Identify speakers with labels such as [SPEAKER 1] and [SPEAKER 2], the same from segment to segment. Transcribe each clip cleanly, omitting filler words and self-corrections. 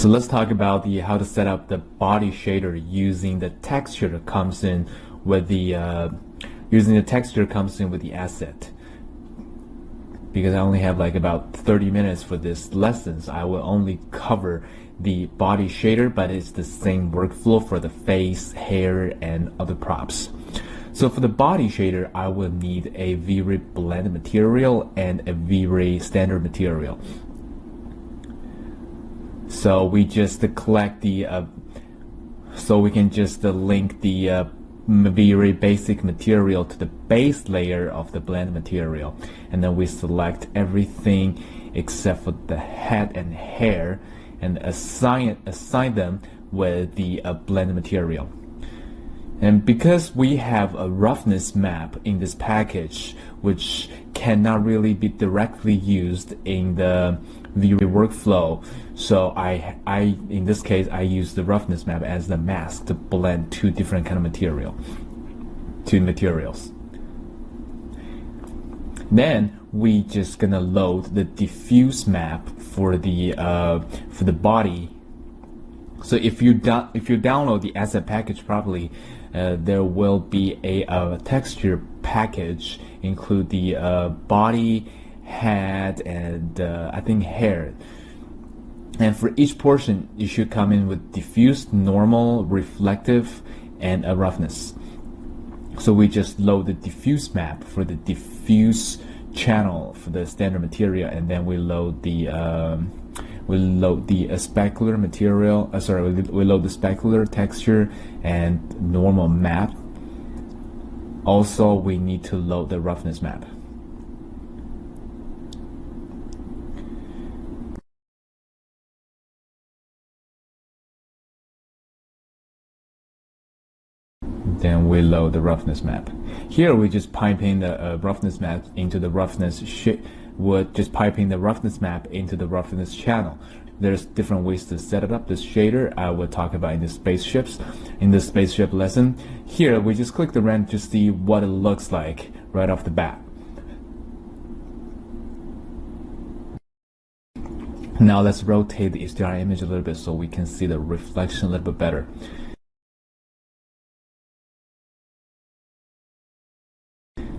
[SPEAKER 1] So let's talk about the how to set up the body shader using the texture that comes in with the asset. Because I only have like about 30 minutes for this lesson, so I will only cover the body shader, but it's the same workflow for the face, hair, and other props. So for the body shader, I will need a V-Ray blend material and a V-Ray standard material. So we just collect the, so we can just link the V-Ray basic material to the base layer of the blend material, and then we select everything except for the head and hair, and assign them with the blend material. And because we have a roughness map in this package, which cannot really be directly used in the V-Ray workflow, so in this case I use the roughness map as the mask to blend two different kind of materials. Then we just gonna load the diffuse map for the body. So if you download the asset package properly, there will be a texture package include the body, head, and I think hair. And for each portion, you should come in with diffuse, normal, reflective, and a roughness. So we just load the diffuse map for the diffuse channel for the standard material, and then we load the specular material. We load the specular texture and normal map. Also, we need to load the roughness map. Then we load the roughness map. Here we just pipe in the roughness map into the roughness piping the roughness map into the roughness channel. There's different ways to set it up. This shader I will talk about in the spaceship lesson. Here we just click the render to see what it looks like right off the bat. Now let's rotate the HDR image a little bit so we can see the reflection a little bit better.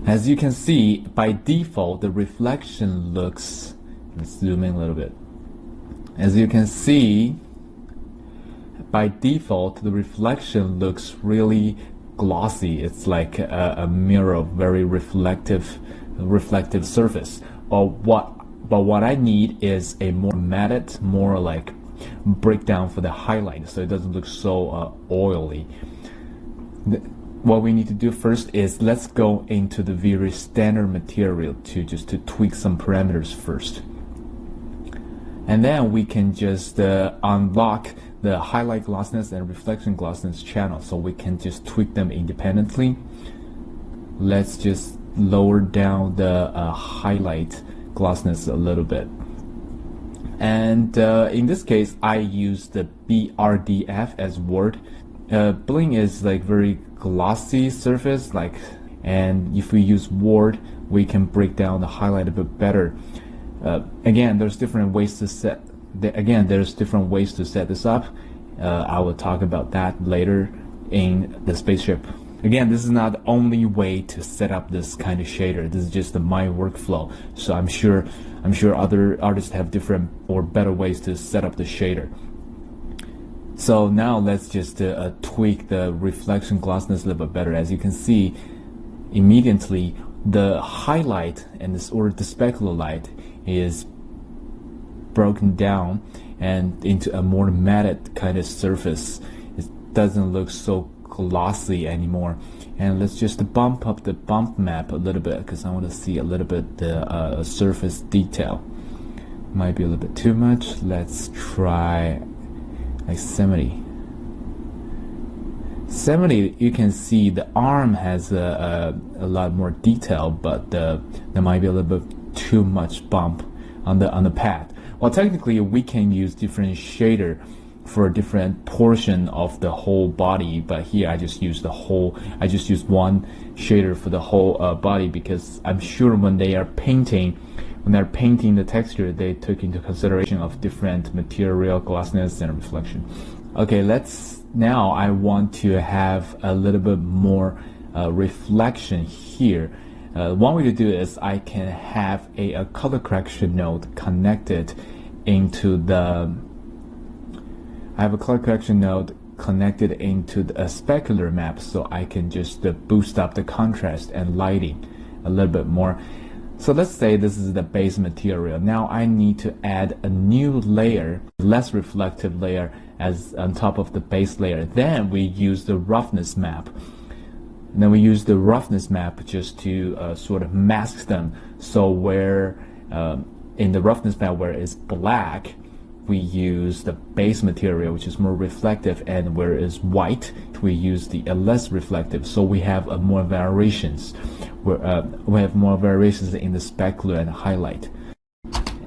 [SPEAKER 1] As you can see, by default, the reflection looks, let's zoom in a little bit. As you can see, by default, the reflection looks really glossy. It's like a mirror, very reflective surface. But what I need is a more matted, more like breakdown for the highlight, so it doesn't look so oily. What we need to do first is let's go into the V-Ray standard material to tweak some parameters first. And then we can just unlock the highlight glossiness and reflection glossiness channel, so we can just tweak them independently. Let's just lower down the highlight glossiness a little bit. And in this case, I use the BRDF as word. Bling is like very glossy surface, and if we use word, we can break down the highlight a bit better. Again, there's different ways to set this up. I will talk about that later in the spaceship. Again, this is not the only way to set up this kind of shader. This is just my workflow. So I'm sure other artists have different or better ways to set up the shader. So now let's just tweak the reflection glossiness a little bit better. As you can see, immediately the highlight and the specular light is broken down and into a more matted kind of surface. It doesn't look so glossy anymore. And let's just bump up the bump map a little bit because I want to see a little bit the surface detail. Might be a little bit too much. Let's try like 70. You can see the arm has a lot more detail, but there might be a little bit too much bump on the pad. Well, technically we can use different shader for a different portion of the whole body, but here I just use one shader for the whole body, because I'm sure when they are painting when they're painting the texture, they took into consideration of different material, glossiness, and reflection. Okay, now I want to have a little bit more reflection here. One way to do is I can have a color correction node connected into the. I have a color correction node connected into a specular map, so I can just boost up the contrast and lighting a little bit more. So let's say this is the base material. Now I need to add a new layer, less reflective layer, as on top of the base layer. Then we use the roughness map. And then we use the roughness map just to sort of mask them. So where in the roughness map where it's black, we use the base material, which is more reflective, and where it's white, we use the less reflective. So we have more variations. We have more variations in the specular and highlight.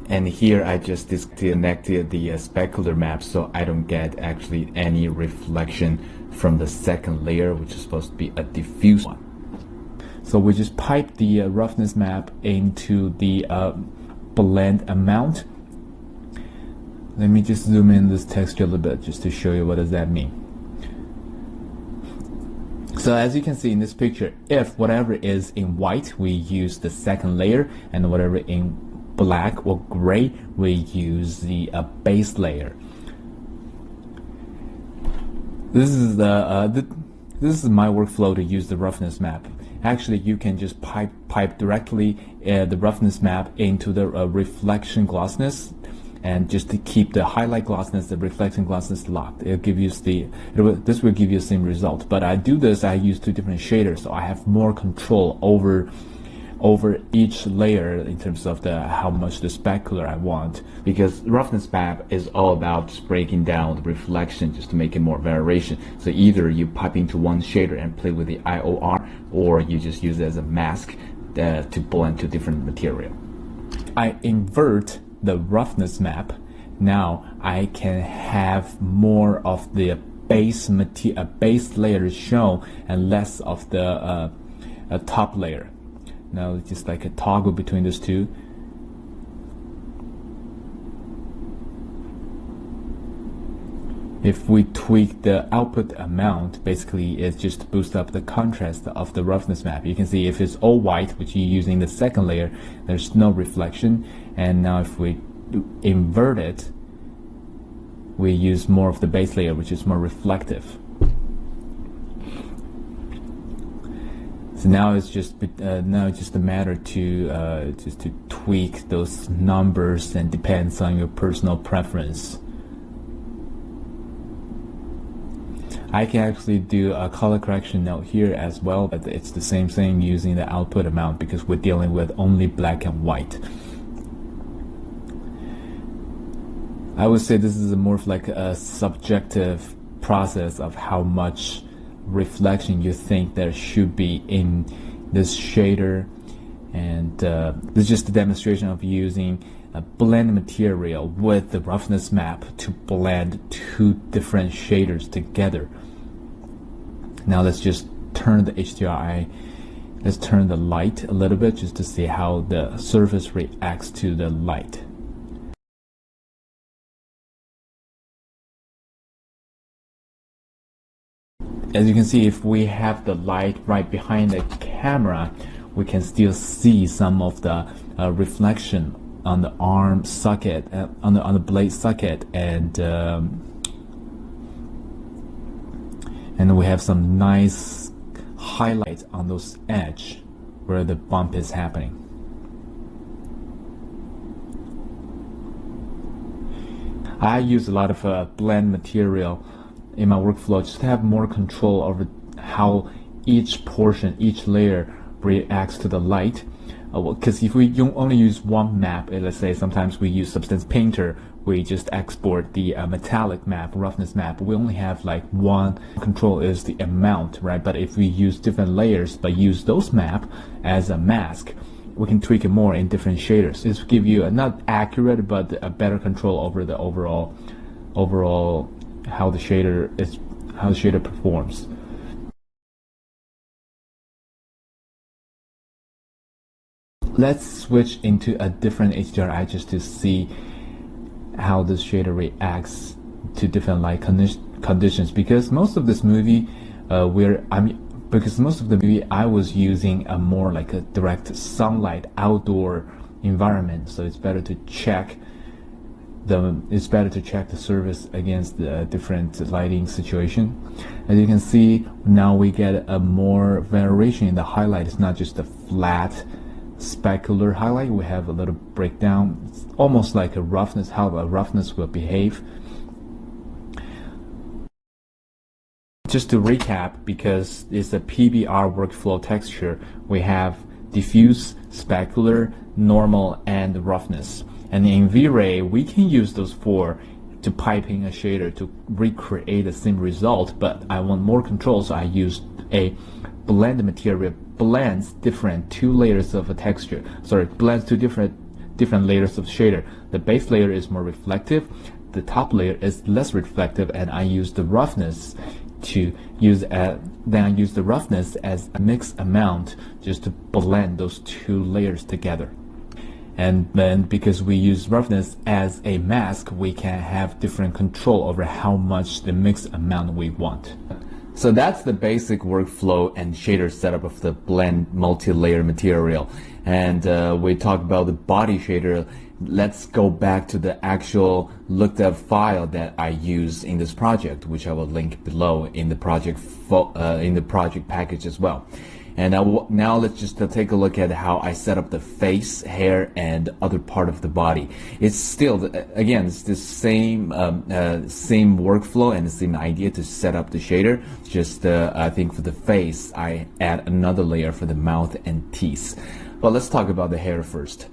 [SPEAKER 1] And here I just disconnected the specular map, so I don't get actually any reflection from the second layer, which is supposed to be a diffuse one. So we just pipe the roughness map into the blend amount. Let me just zoom in this texture a little bit just to show you what does that mean. So as you can see in this picture, if whatever is in white, we use the second layer, and whatever in black or gray, we use the base layer. This is this is my workflow to use the roughness map. Actually, you can just pipe directly the roughness map into the reflection glossiness, and just to keep the highlight glossiness, the reflection glossiness locked. This will give you the same result. But I use two different shaders, so I have more control over each layer in terms of how much the specular I want. Because roughness map is all about just breaking down the reflection just to make it more variation. So either you pipe into one shader and play with the IOR, or you just use it as a mask to blend to different material. I invert the roughness map. Now I can have more of the base layer shown and less of the top layer. Now it's just like a toggle between those two. If we tweak the output amount, basically it's just to boost up the contrast of the roughness map. You can see if it's all white, which you're using the second layer, there's no reflection. And now if we invert it, we use more of the base layer, which is more reflective. So now it's just a matter to just to tweak those numbers, and depends on your personal preference. I can actually do a color correction node here as well, but it's the same thing using the output amount because we're dealing with only black and white. I would say this is more of like a subjective process of how much reflection you think there should be in this shader, and this is just a demonstration of using a blend material with the roughness map to blend two different shaders together. Now let's just turn the HDRI, let's turn the light a little bit just to see how the surface reacts to the light. As you can see, if we have the light right behind the camera, we can still see some of the reflection on the arm socket, on the blade socket, and we have some nice highlights on those edge where the bump is happening. I use a lot of blend material in my workflow just to have more control over how each portion, each layer reacts to the light. Because if we only use one map, let's say sometimes we use Substance Painter, we just export the metallic map, roughness map. We only have like one control, is the amount, right? But if we use different layers but use those map as a mask, we can tweak it more in different shaders. This will give you a not accurate but a better control over the overall how the shader performs. let's switch into a different HDRI just to see how this shader reacts to different light conditions, because most of this movie because most of the movie I was using a more like a direct sunlight outdoor environment, so it's better to check the surface against the different lighting situation. As you can see, now we get a more variation in the highlight. It's not just a flat specular highlight. We have a little breakdown. It's almost like a roughness, how a roughness will behave. Just to recap, because it's a PBR workflow texture, we have diffuse, specular, normal, and roughness. And in V-Ray, we can use those four to piping a shader to recreate the same result, but I want more control, so I used a blend material, blends different two layers of a texture. Blends two different layers of shader. The base layer is more reflective, the top layer is less reflective, and I use the roughness to use the roughness as a mixed amount just to blend those two layers together. And then because we use roughness as a mask, we can have different control over how much the mixed amount we want. So that's the basic workflow and shader setup of the blend multi-layer material. And we talked about the body shader. Let's go back to the actual looked up file that I use in this project, which I will link below in the project package as well. And now let's just take a look at how I set up the face, hair, and other part of the body. It's still, again, it's the same workflow and the same idea to set up the shader. Just I think for the face, I add another layer for the mouth and teeth. But let's talk about the hair first.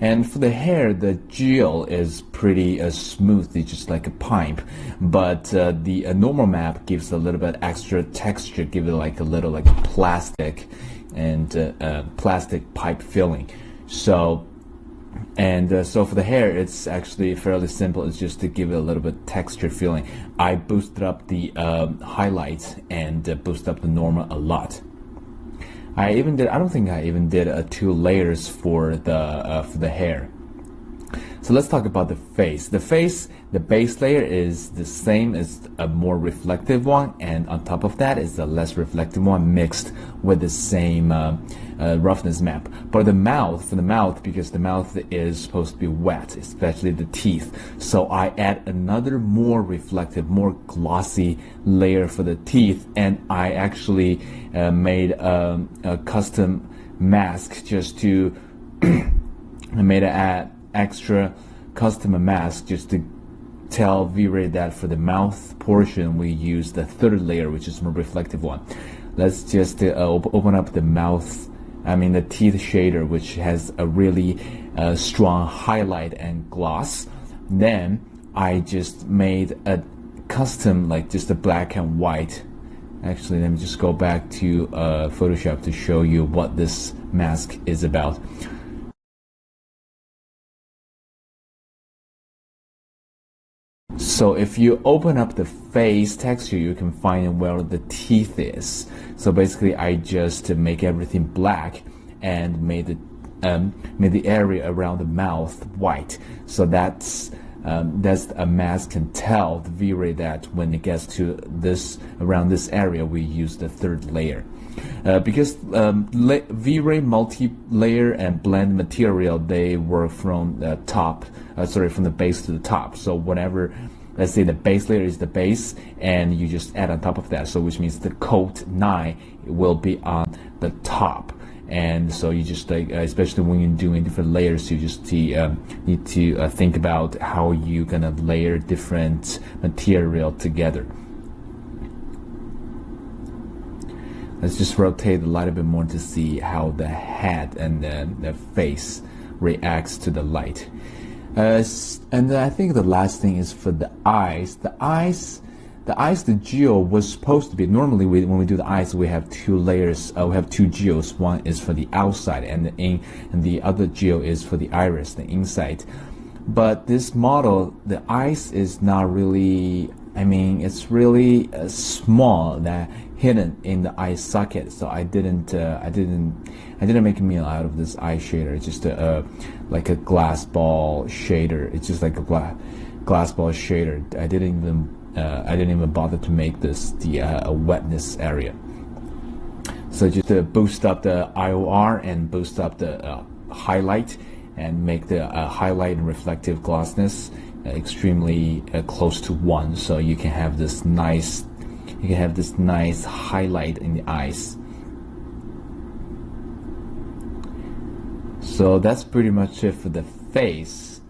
[SPEAKER 1] And for the hair, the gel is pretty smooth, it's just like a pipe. But the normal map gives a little bit extra texture, give it like a little like plastic and plastic pipe feeling. So for the hair, it's actually fairly simple. It's just to give it a little bit texture feeling. I boosted up the highlights and boosted up the normal a lot. I don't think I even did 2 layers for the hair. So let's talk about the face. The face, the base layer is the same as a more reflective one, and on top of that is a less reflective one mixed with the same roughness map. But the mouth, because the mouth is supposed to be wet, especially the teeth, so I add another more reflective, more glossy layer for the teeth, and I actually made a custom mask just to I made an extra custom mask just to tell V-Ray that for the mouth portion we use the third layer, which is more reflective one. Let's just open up the the teeth shader, which has a really strong highlight and gloss. Then I just made a custom, like just a black and white. Actually, let me just go back to Photoshop to show you what this mask is about. So if you open up the face texture, you can find where the teeth is. So basically, I just make everything black and made the area around the mouth white. So that's a mask can tell the V-Ray that when it gets to around this area, we use the third layer. Because V-Ray multi-layer and blend material, they work from the from the base to the top. So whenever, let's say the base layer is the base, and you just add on top of that, so which means the coat 9 will be on the top. And so you just especially when you're doing different layers, you just need to think about how you're gonna layer different material together. Let's just rotate a little bit more to see how the head and the face reacts to the light. And I think the last thing is for the eyes. The geo was supposed to be, normally when we do the eyes, we have 2 layers, we have 2 geos. One is for the outside and the other geo is for the iris, the inside. But this model, the eyes is not really I mean, it's really small, that hidden in the eye socket. So I didn't make a meal out of this eye shader. It's just like a glass ball shader. It's just like a glass ball shader. I didn't even bother to make this the wetness area. So just to boost up the IOR and boost up the highlight and make the highlight and reflective glossness extremely close to 1, so you can have this nice highlight in the eyes. So that's pretty much it for the face.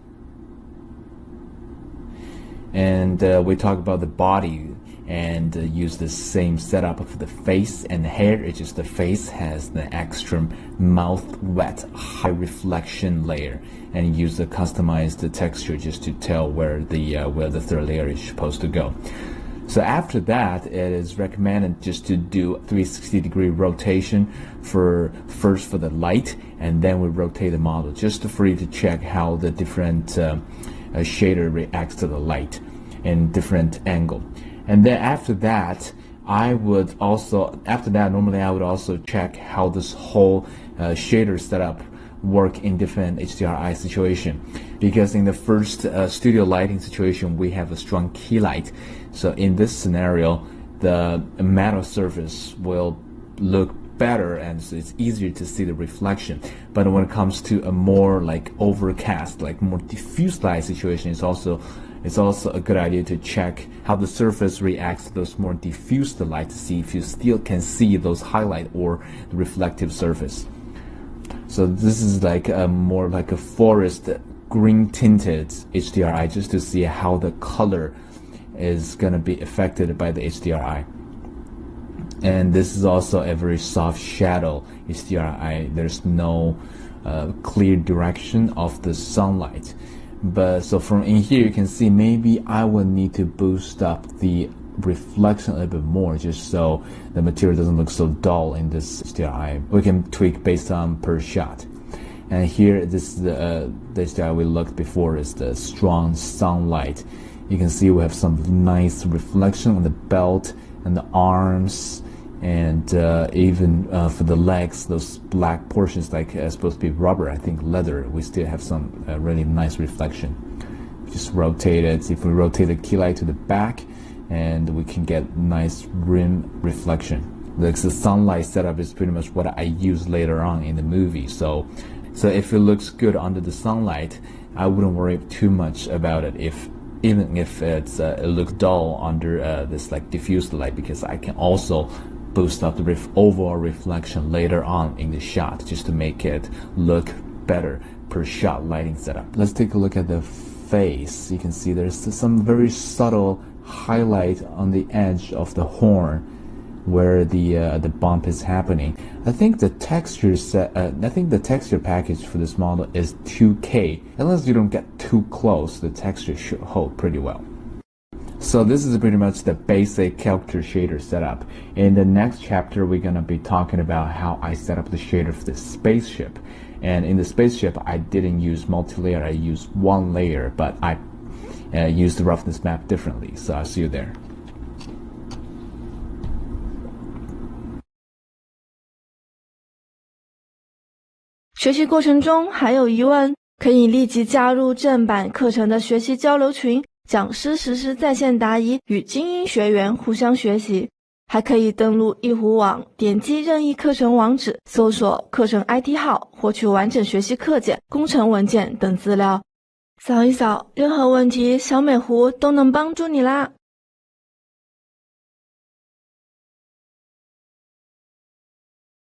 [SPEAKER 1] And we talk about the body and use the same setup for the face and the hair. It's just the face has the extra mouth wet high reflection layer, and use the customized texture just to tell where the third layer is supposed to go. So after that, it is recommended just to do 360-degree rotation first for the light, and then we rotate the model just for you to check how the different shader reacts to the light in different angle. And then after that, normally I would also check how this whole shader setup work in different HDRI situation, because in the first studio lighting situation we have a strong key light. So in this scenario, the metal surface will look better, and so it's easier to see the reflection. But when it comes to a more like overcast, like more diffuse light situation, it's also a good idea to check how the surface reacts to those more diffuse light to see if you still can see those highlight or the reflective surface. So this is like more like a forest green tinted HDRI, just to see how the color is going to be affected by the HDRI. And this is also a very soft shadow HDRI. There's no clear direction of the sunlight. But so from in here you can see maybe I will need to boost up the reflection a little bit more, just so the material doesn't look so dull in this HDRI. We can tweak based on per shot. And here, this is the HDRI we looked before is the strong sunlight. You can see we have some nice reflection on the belt and the arms, and even for the legs, those black portions like supposed to be rubber, I think leather, we still have some really nice reflection. Just rotate it. If we rotate the key light to the back, and we can get nice rim reflection. The sunlight setup is pretty much what I use later on in the movie. So if it looks good under the sunlight, I wouldn't worry too much about it. Even if it looks dull under this like diffused light, because I can also boost up the overall reflection later on in the shot, just to make it look better per shot lighting setup. Let's take a look at the face. You can see there's some very subtle highlight on the edge of the horn where the bump is happening. I think the texture package for this model is 2K. Unless you don't get too close, the texture should hold pretty well. So this is pretty much the basic character shader setup. In the next chapter, we're gonna be talking about how I set up the shader for the spaceship. And in the spaceship, I didn't use multi-layer, I used one layer, but I used the roughness map differently. So I'll see you there.
[SPEAKER 2] 学习过程中还有疑问，可以立即加入正版课程的学习交流群，讲师实时在线答疑，与精英学员互相学习。还可以登录一湖网，点击任意课程网址，搜索课程 ID 号，获取完整学习课件、工程文件等资料。扫一扫，任何问题小美湖都能帮助你啦。